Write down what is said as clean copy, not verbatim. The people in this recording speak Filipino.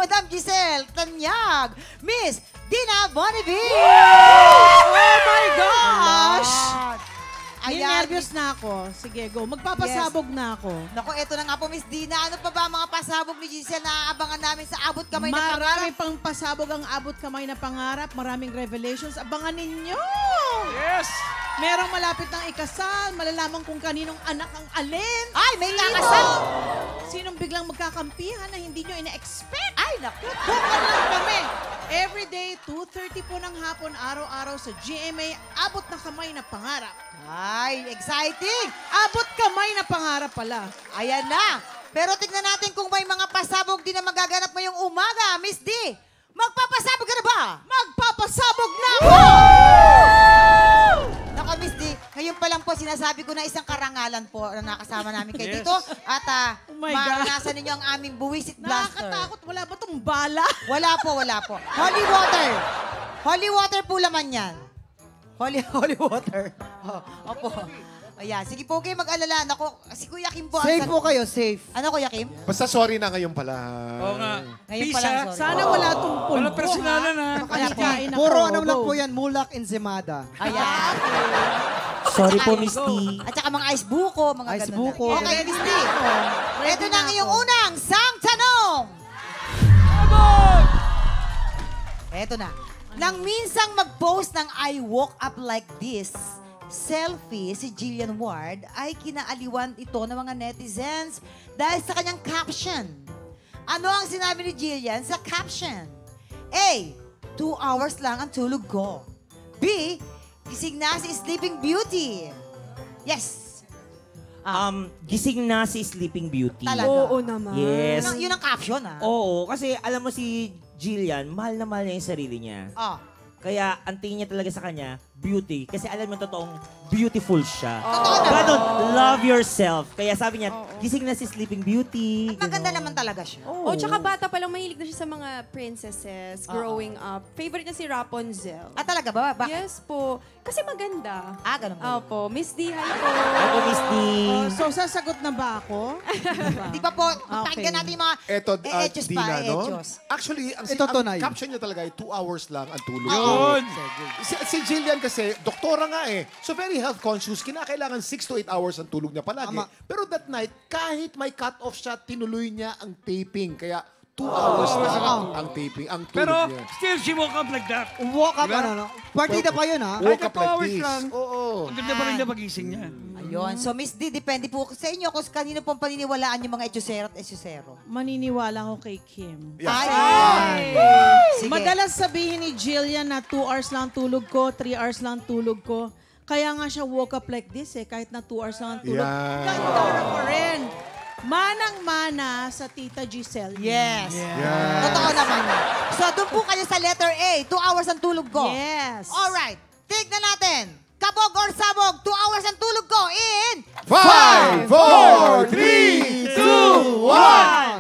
Madam Giselle Tanyag, Miss Dina Bonneville! Oh my gosh! Nervous na ako. Sige, go. Magpapasabog na ako. Naku, eto na nga po, Miss Dina. Ano pa ba ang mga pasabog ni Giselle na aabangan namin sa abot kamay na pangarap? Marami pang pasabog ang abot kamay na pangarap. Maraming revelations. Abangan ninyo! Yes! Merong malapit ng ikasal. Malalaman kung kaninong anak ang alin. Ay, may kakasal! Sinong biglang magkakampihan na hindi nyo ina-expect? Ay, naku! Bukan lang kami. Everyday, 2:30 po ng hapon, araw-araw sa GMA, abot na kamay na pangarap. Ay, exciting! Abot kamay na pangarap pala. Ayan na. Pero tignan natin kung may mga pasabog din na magaganap ngayong umaga. Miss D, magpapasabog ka na ba? Magpapasabog na ako! Naku, Miss D, ngayon pa lang po sinasabi ko na isang karangalan po na nakasama namin kayo dito. At Oh my God. maranasan ninyo ang aming buwisit blaster. Nakakatakot. Wala ba itong bala? Wala po, wala po. Holy water. Holy water po laman yan. Holy water. Oh, opo. Ayan, sige po kayo mag-alala. Naku, si Kuya Kim po. Safe po kayo, safe. Ano, Kuya Kim? Basta sorry na ngayon pala. Oo nga. Ngayon Peace, pa lang, ah. sorry. Sana wala itong pulbo. Walang personalan, ha? Kain ako. Puro ano Go. lang po yan, mulak enzimada. Ayan. Sorry po, Miss T. At saka mga ice buko, mga Ice ganun buko. lang. Okay, Miss D. Ready Ito na na ang iyong ako. unang sang tanong. Ito na. Nang minsang mag-post ng I woke up like this selfie, si Jillian Ward ay kinaaliwan ito ng mga netizens dahil sa kanyang caption. Ano ang sinabi ni Jillian sa caption? A. 2 hours lang ang tulog ko. B. Gising na si Sleeping Beauty. Yes. Gising na si Sleeping Beauty. Talaga. Oo naman. Yes. Yun ang caption, ah. Oo, kasi alam mo si Jillian, mahal na mahal niya yung sarili niya. Oh. Kaya ang tingin niya talaga sa kanya, beauty. Kasi alam mo totoong beautiful siya. Totoo naman. Ganon, love yourself. Kaya sabi niya, gising na si Sleeping Beauty. Maganda naman talaga siya. Oh, tsaka bata pa lang mahilig na siya sa mga princesses growing up. Favorite niya si Rapunzel. Ah, talaga ba? Bakit? Yes po. Kasi maganda. Ah, ganun ba? Opo. Miss D, hi po. Ako, Miss D. So, sasagot na ba ako? Di ba po, pakinggan natin yung mga Eto, etos pa, Dina, no? etos. Actually, Ito tunay. ang caption niya talaga ay 2 hours lang ang tulog. Yun. Si Jillian kasi, doktora nga eh. So very health conscious, kinakailangan 6 to 8 hours ang tulog niya palagi. Tama. Pero that night, kahit may cut-off siya, tinuloy niya ang taping. Kaya 2 hours lang ang taping, ang tulog Pero niya. still, she woke up like that. Woke up, Diba? ano, partida pa yun, ha? Woke Kahit up 2 like hours this. lang. Oo. Ang ganda pa rin na pagising niya. Ayun. So, Miss D, depende po sa inyo kung kanino pong paniniwalaan yung mga etusero at etusero. Maniniwala ako kay Kim. Ay! Sige. Madalas sabihin ni Jillian na 2 hours lang tulog ko, 3 hours lang tulog ko. Kaya nga siya woke up like this kahit na 2 hours lang ang tulog. Yeah. Ganda na pa rin. Manang-mana sa Tita Giselle. Yes. Yeah. Totoo naman yun. So, doon po kayo sa letter A. 2 hours ang tulog ko. Yes. Alright. Tignan natin. Kabog or sabog, 2 hours ang tulog ko in... 5, 4, 3, 2, 1.